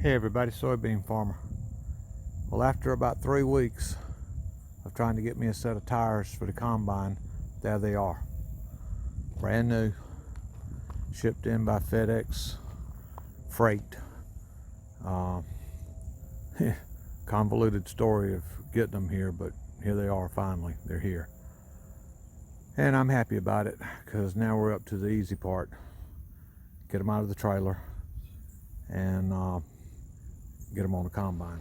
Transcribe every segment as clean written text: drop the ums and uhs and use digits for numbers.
Hey everybody, soybean farmer. Well, after about 3 weeks of trying to get me a set of tires for the combine, there they are. Brand new, shipped in by Fedex freight. Convoluted story of getting them here, but here they are finally. They're here. And I'm happy about it because now we're up to the easy part. Get them out of the trailer and get them on the combine.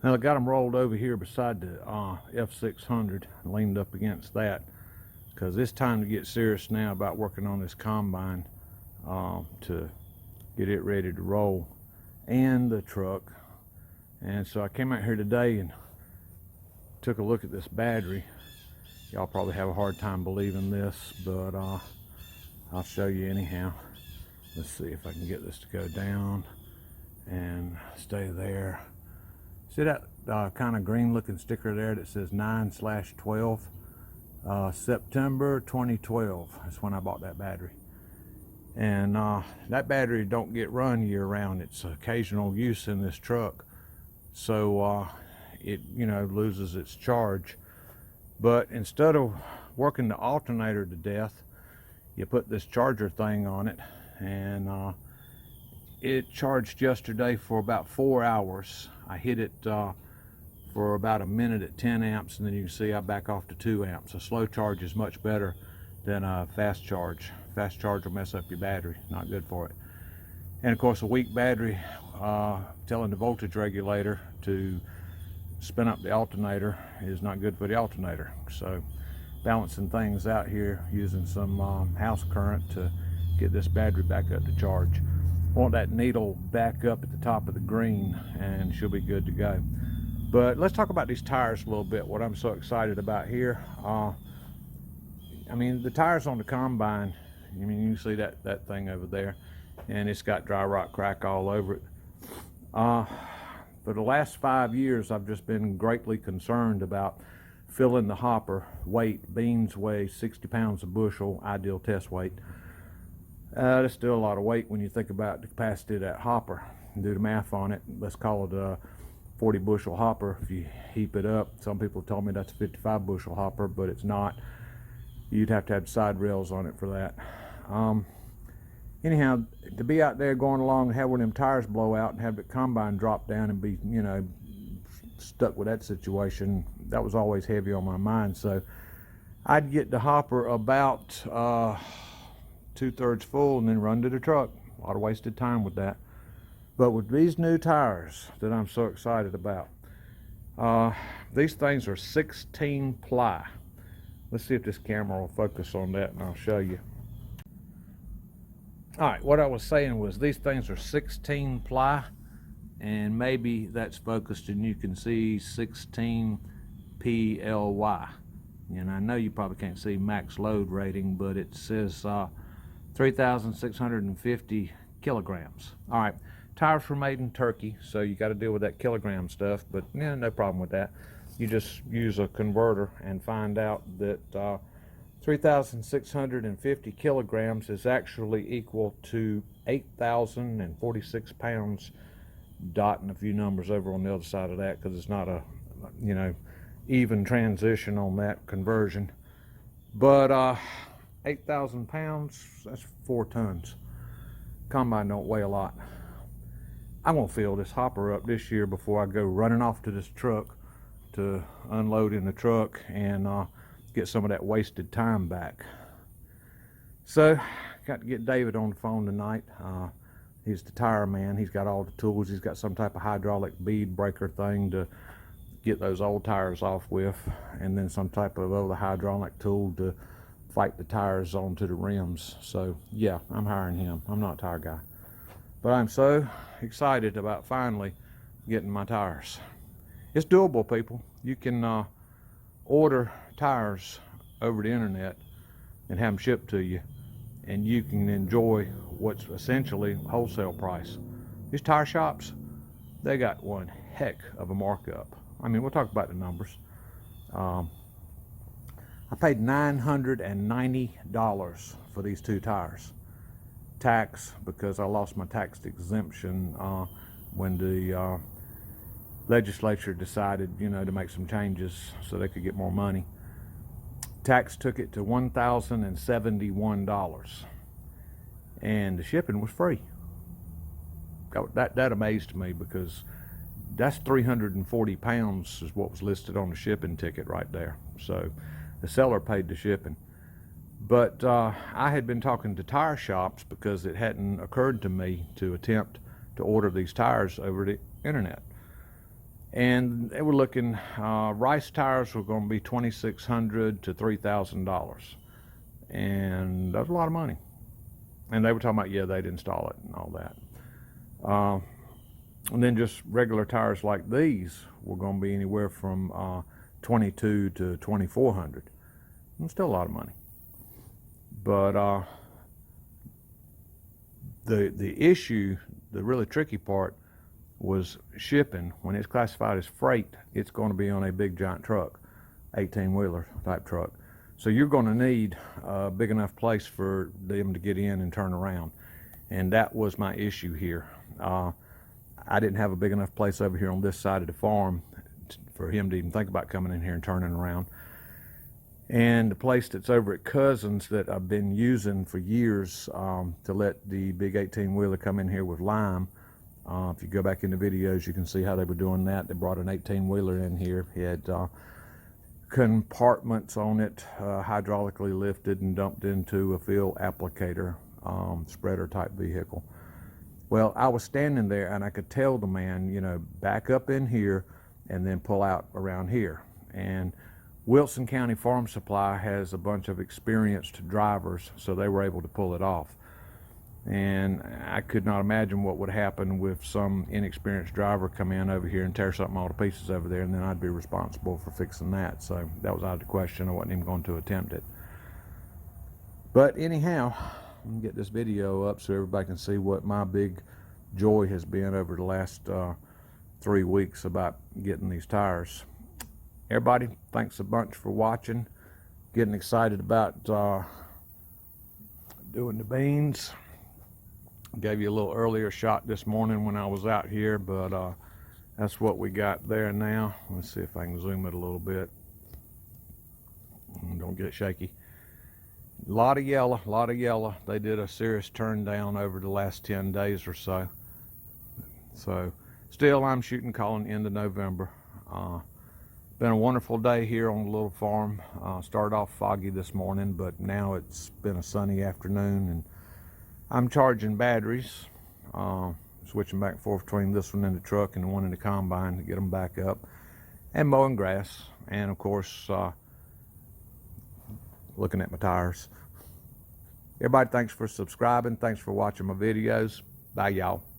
Now I got them rolled over here beside the F600, leaned up against that, because it's time to get serious now about working on this combine to get it ready to roll, and the truck. And so I came out here today and took a look at this battery. Y'all probably have a hard time believing this, but I'll show you anyhow. Let's see if I can get this to go down and stay there. See that kind of green looking sticker there that says 9/12? September 2012 is when I bought that battery. And that battery don't get run year round. It's occasional use in this truck. So it loses its charge. But instead of working the alternator to death, you put this charger thing on it, and it charged yesterday for about 4 hours. I hit it for about a minute at 10 amps, and then you can see I back off to 2 amps. A slow charge is much better than a fast charge. Fast charge will mess up your battery, not good for it. And of course, a weak battery, telling the voltage regulator to spin up the alternator is not good for the alternator. So balancing things out here using some house current to get this battery back up to charge. Want that needle back up at the top of the green and she'll be good to go. But let's talk about these tires a little bit. What I'm so excited about here, I mean, the tires on the combine, I mean, you can see that thing over there, and it's got dry rot crack all over it. For the last 5 years, I've just been greatly concerned about filling the hopper weight. Beans weigh 60 pounds a bushel, ideal test weight. That's still a lot of weight when you think about the capacity of that hopper. Do the math on it. Let's call it a 40 bushel hopper. If you heap it up, some people have told me that's a 55 bushel hopper, but it's not. You'd have to have side rails on it for that. Anyhow, to be out there going along and have one of them tires blow out and have the combine drop down and be, you know, stuck with that situation, that was always heavy on my mind. So I'd get the hopper about 2/3 full and then run to the truck. A lot of wasted time with that. But with these new tires that I'm so excited about, these things are 16 ply. Let's see if this camera will focus on that and I'll show you. All right, what I was saying was these things are 16 ply, and maybe that's focused and you can see 16 PLY. And I know you probably can't see max load rating, but it says 3,650 kilograms. All right, tires were made in Turkey, so you got to deal with that kilogram stuff, but yeah, no problem with that. You just use a converter and find out that 3,650 kilograms is actually equal to 8,046 pounds, dotting a few numbers over on the other side of that because it's not a, you know, even transition on that conversion. But 8,000 pounds, that's 4 tons. Combine don't weigh a lot. I'm gonna fill this hopper up this year before I go running off to this truck to unload in the truck and get some of that wasted time back. So got to get David on the phone tonight. He's the tire man. He's got all the tools. He's got some type of hydraulic bead breaker thing to get those old tires off with, and then some type of other hydraulic tool to fight the tires onto the rims. So yeah, I'm hiring him. I'm not a tire guy, but I'm so excited about finally getting my tires. It's doable, people. You can order tires over the internet and have them shipped to you, and you can enjoy what's essentially wholesale price. These tire shops, they got one heck of a markup. I mean, we'll talk about the numbers. I paid $990 for these 2 tires. Tax, because I lost my tax exemption when the legislature decided, you know, to make some changes so they could get more money. Tax took it to $1,071, and the shipping was free. That amazed me, because that's 340 pounds is what was listed on the shipping ticket right there. So the seller paid the shipping. But I had been talking to tire shops because it hadn't occurred to me to attempt to order these tires over the internet. And they were looking, Rice tires were going to be $2,600 to $3,000. And that was a lot of money. And they were talking about, yeah, they'd install it and all that. And then just regular tires like these were going to be anywhere from $2,200 to $2,400. And still a lot of money. But the issue, the really tricky part, was shipping. When it's classified as freight, it's going to be on a big giant truck, 18-wheeler type truck. So you're going to need a big enough place for them to get in and turn around. And that was my issue here. I didn't have a big enough place over here on this side of the farm for him to even think about coming in here and turning around. And the place that's over at Cousins that I've been using for years to let the big 18-wheeler come in here with lime. If you go back in the videos, you can see how they were doing that. They brought an 18-wheeler in here. He had compartments on it, hydraulically lifted and dumped into a field applicator, spreader type vehicle. Well, I was standing there and I could tell the man, you know, back up in here and then pull out around here. And Wilson County Farm Supply has a bunch of experienced drivers, so they were able to pull it off. And I could not imagine what would happen with some inexperienced driver come in over here and tear something all to pieces over there, and then I'd be responsible for fixing that. So that was out of the question. I wasn't even going to attempt it. But anyhow, let me get this video up so everybody can see what my big joy has been over the last 3 weeks about getting these tires. Everybody, thanks a bunch for watching. Getting excited about doing the beans. Gave you a little earlier shot this morning when I was out here, but that's what we got there now. Let's see if I can zoom it a little bit. Don't get shaky. A lot of yellow, a lot of yellow. They did a serious turn down over the last 10 days or so. So still, I'm shooting calling end of November. Been a wonderful day here on the little farm. Started off foggy this morning, but now it's been a sunny afternoon, and I'm charging batteries, switching back and forth between this one in the truck and the one in the combine to get them back up, and mowing grass, and of course looking at my tires. Everybody, thanks for subscribing. Thanks for watching my videos. Bye, y'all.